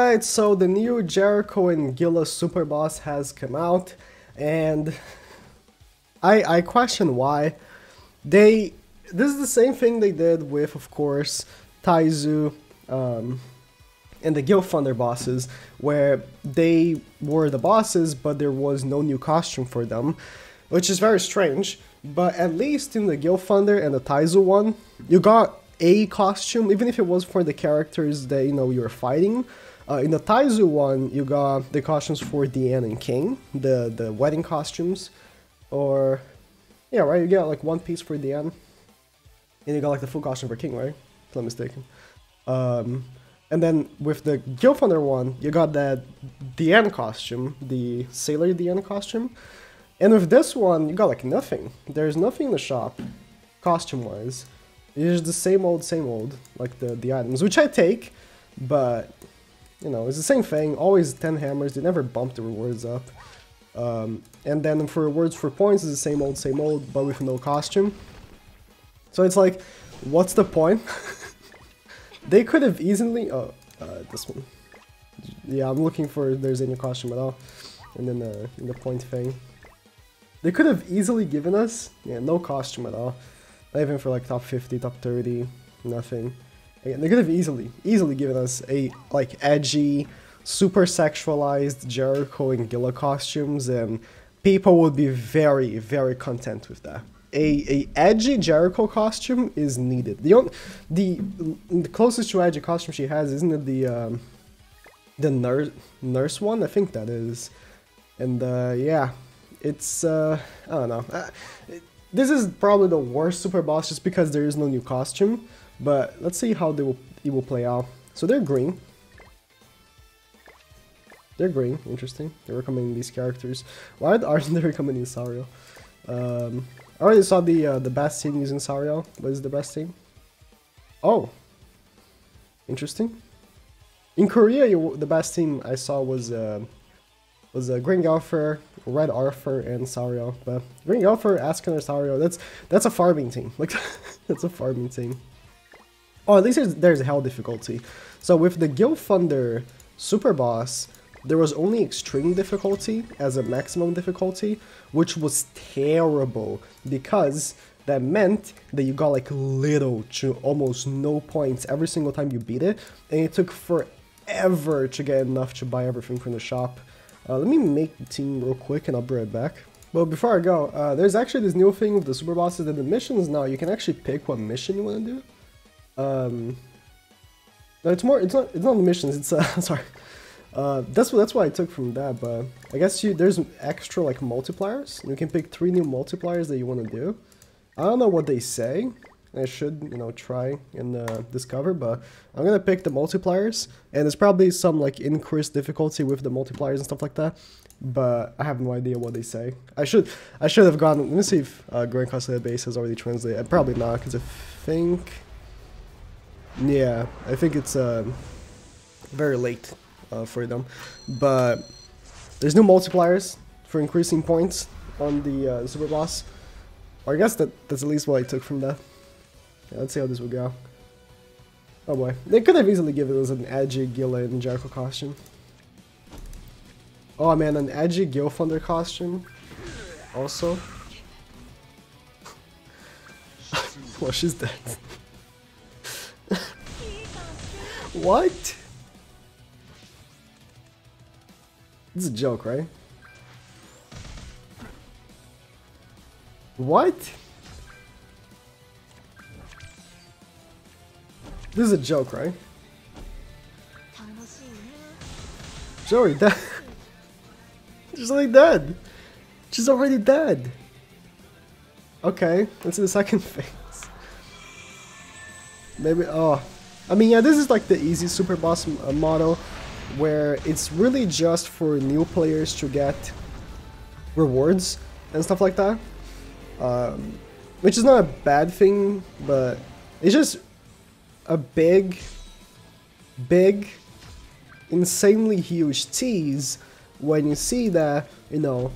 Alright, so the new Jericho and GUILA Super Boss has come out, and I question why. This is the same thing they did with, of course, Taizu and the Guild Thunder bosses, where they were the bosses, but there was no new costume for them, which is very strange. But at least in the Guild Thunder and the Taizu one, you got a costume, even if it was for the characters that, you know, you were fighting. In the Taizu one, you got the costumes for Diane and King, the wedding costumes, or yeah, right. You got like one piece for Diane, and you got like the full costume for King, right? If I'm not mistaken. And then with the Guild Thunder one, you got that Diane costume, the Sailor Diane costume, and with this one, you got like nothing. There's nothing in the shop, costume-wise. It's just the same old, like the items, which I take, but you know, it's the same thing, always 10 hammers, they never bump the rewards up. And then for rewards for points, it's the same old, but with no costume. So it's like, what's the point? They could have easily, this one. Yeah, I'm looking for if there's any costume at all. And then in the point thing. They could have easily given us, yeah, no costume at all. Not even for like top 50, top 30, nothing. Again, they could have easily given us a like edgy, super sexualized Jericho and GUILA costumes, and people would be very, very content with that. A edgy Jericho costume is needed. The closest to edgy costume she has, isn't it the nurse one? I think that is. And yeah, it's I don't know. This is probably the worst super boss just because there is no new costume, but let's see how it will play out. So they're green. They're green, interesting. They're recommending these characters. Why aren't they recommending Sario? I already saw the best team using Sario. What is the best team? Oh, interesting. In Korea, the best team I saw was Green Golfer, Red Arthur, and Sario. But Green Golfer, Asken, or Sario, that's a farming team. Like that's a farming team. Oh, at least there's hell difficulty. So with the Guild Thunder Super Boss, there was only extreme difficulty as a maximum difficulty, which was terrible because that meant that you got like little to almost no points every single time you beat it, and it took forever to get enough to buy everything from the shop. Let me make the team real quick and I'll be right back. But before I go, there's actually this new thing with the super bosses that the missions now, you can actually pick what mission you want to do. No, it's not the missions, it's sorry. That's what I took from that, but I guess there's extra like multipliers. You can pick 3 new multipliers that you want to do. I don't know what they say. I should, you know, try and discover, but I'm gonna pick the multipliers, and there's probably some like increased difficulty with the multipliers and stuff like that, but I have no idea what they say. I should have gone. Let me see if Grand Custody Base has already translated. Probably not, because I think, yeah, I think it's very late for them. But there's new multipliers for increasing points on the super boss. Or I guess that's at least what I took from that. Yeah, let's see how this will go. Oh boy, they could have easily given us an edgy GUILA and Jericho costume. Oh man, an edgy Guild Thunder costume. Also. Well, she's dead. What? This is a joke, right? What? This is a joke, right? She's already dead. She's already dead. She's already dead. Okay, let's do the second phase. Maybe, oh. I mean, yeah, this is like the easy super boss model, where it's really just for new players to get rewards and stuff like that. Which is not a bad thing, but it's just a big, insanely huge tease when you see that, you know,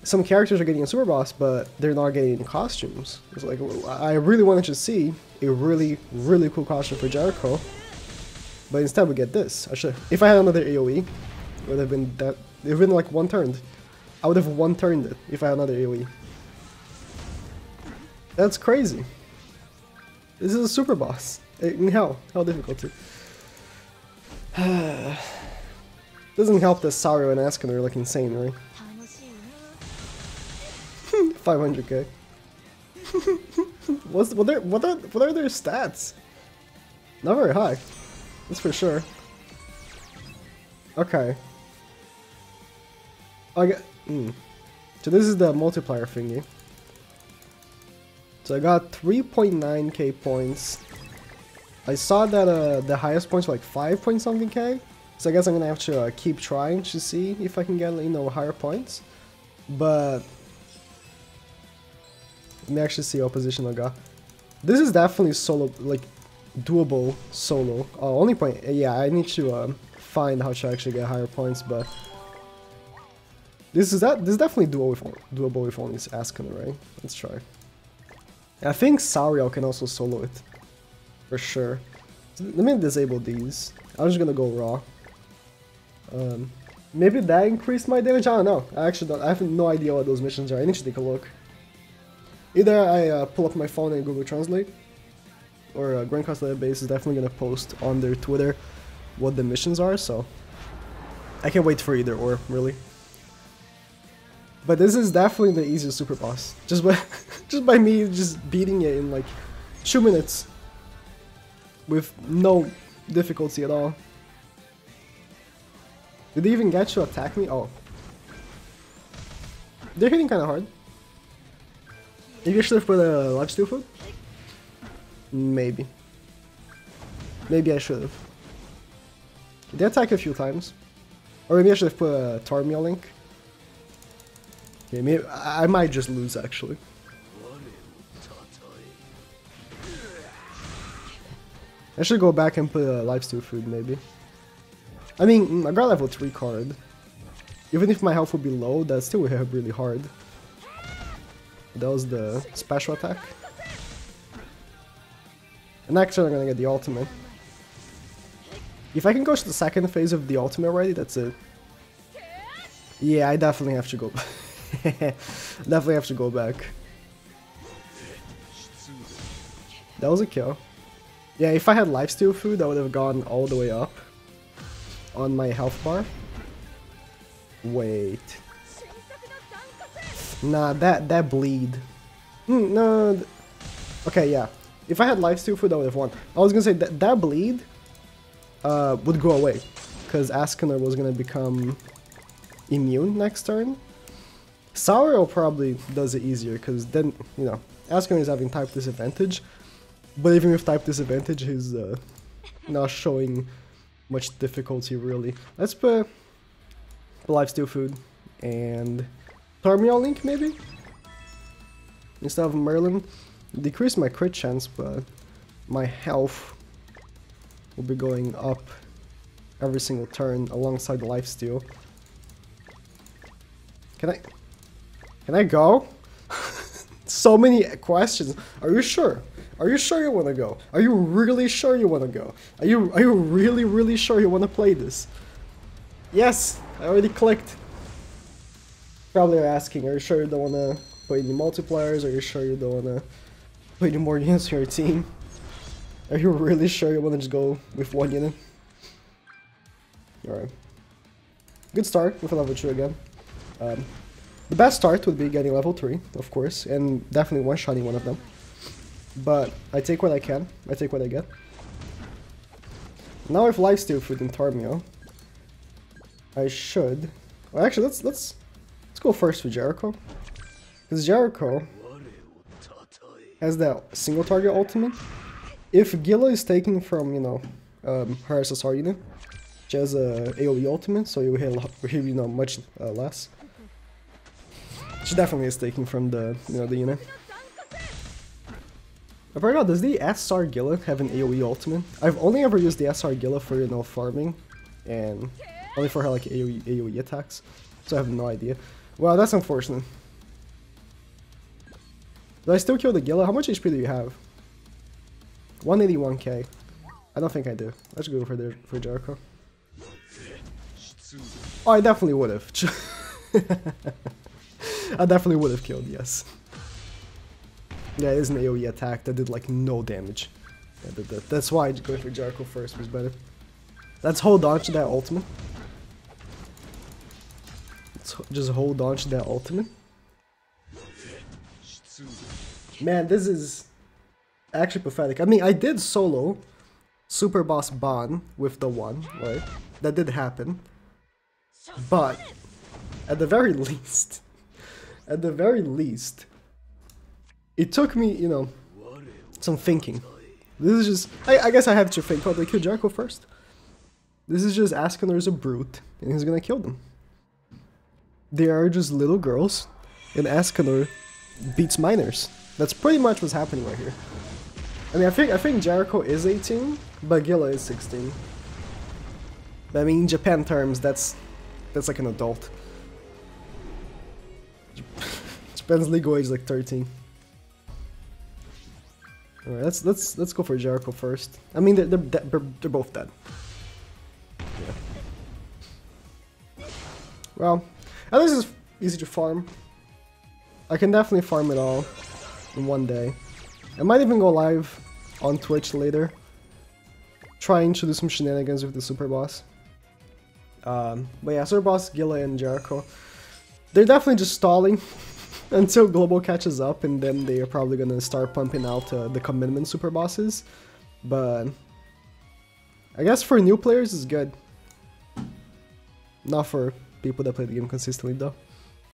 some characters are getting a super boss, but they're not getting any costumes. It's like, I really wanted to see a really cool costume for Jericho. But instead we get this. If I had another AoE, it would have been that. It would have been like one turned. I would have one turned it if I had another AoE. That's crazy. This is a super boss. In hell difficulty. Doesn't help that Sario and Ascon look insane, right? 500k. What are their stats? Not very high. That's for sure. Okay. So this is the multiplier thingy. So I got 3.9k points. I saw that the highest points were like 5 point something k. So I guess I'm gonna have to keep trying to see if I can get, you know, higher points. But let me actually see what position I got. This is definitely solo, like doable solo. Oh, only point. Yeah, I need to find how to actually get higher points, but this is definitely doable with only Ascon, right? Let's try. I think Sario can also solo it, for sure. So let me disable these. I'm just gonna go raw. Maybe that increased my damage. I don't know. I have no idea what those missions are. I need to take a look. Either I pull up my phone and Google Translate, or Grandcast Database is definitely gonna post on their Twitter what the missions are. So I can't wait for either or, really. But this is definitely the easiest super boss. Just by me just beating it in like 2 minutes with no difficulty at all. Did they even get to attack me? Oh. They're hitting kind of hard. Maybe I should have put a lifesteal food? Maybe. Maybe I should have. They attack a few times. Or maybe I should have put a Tormio link. Okay, maybe I might just lose actually. I should go back and put a lifesteal food maybe. I mean, I got level 3 card. Even if my health would be low, that still would hit really hard. That was the special attack. And actually I'm gonna get the ultimate. If I can go to the second phase of the ultimate already, that's it. Yeah, I definitely have to go. Definitely have to go back. That was a kill. Yeah, if I had lifesteal food, I would have gone all the way up on my health bar. Wait. Nah, that bleed. No. Okay, yeah. If I had lifesteal food, I would have won. I was gonna say that bleed would go away, because Ascon was gonna become immune next turn. Sario probably does it easier, because then, you know, Ascon is having type disadvantage, but even with type disadvantage, he's not showing much difficulty really. Let's put lifesteal food and Tormio link maybe instead of Merlin. Decrease my crit chance, but my health will be going up every single turn alongside the lifesteal. Can I go? So many questions. Are you sure? Are you sure you want to go? Are you really sure you want to go? Are you really sure you want to play this? Yes, I already clicked. Probably are asking, are you sure you don't want to play any multipliers? Are you sure you don't want to play any more units on your team? Are you really sure you want to just go with one unit? Alright. Good start with a level 2 again. The best start would be getting level 3, of course, and definitely one-shotting one of them. But I take what I can, I take what I get. Now with lifesteal food and Tormio, I should... Well, actually, let's go first with Jericho. Because Jericho has that single target ultimate. If GUILA is taking from, you know, her SSR unit, she has a AoE ultimate, so you hit, you know, much less. She definitely is taking from the, you know, the unit. I forgot, does the SR GUILA have an AoE ultimate? I've only ever used the SR GUILA for, you know, farming, and only for her, like, AoE attacks, so I have no idea. Wow, that's unfortunate. Do I still kill the GUILA? How much HP do you have? 181k. I don't think I do. Let's go for Jericho. Oh, I definitely would have. I definitely would have killed, yes. Yeah, it is an AoE attack that did like no damage. Yeah, that's why going for Jericho first was better. Let's hold on to that ultimate. Let's just hold on to that ultimate. Man, this is actually pathetic. I mean, I did solo Super Boss Ban with the 1, right? That did happen. But at the very least, it took me, you know, some thinking. This is just, I guess I have to think, oh, they kill Jericho first. This is just Askenor's a brute, and he's gonna kill them. They are just little girls, and Askenor beats minors. That's pretty much what's happening right here. I mean, I think Jericho is 18, but GUILA is 16. But I mean, in Japan terms, that's like an adult. Japan's legal age is like 13. Alright, let's go for Jericho first. I mean, they're both dead. Yeah. Well, at least it's easy to farm. I can definitely farm it all in one day. I might even go live on Twitch later, trying to do some shenanigans with the Super Boss. But yeah, Super Boss, GUILA, and Jericho. They're definitely just stalling until Global catches up, and then they are probably gonna start pumping out the commitment Super Bosses. But I guess for new players it's good. Not for people that play the game consistently though.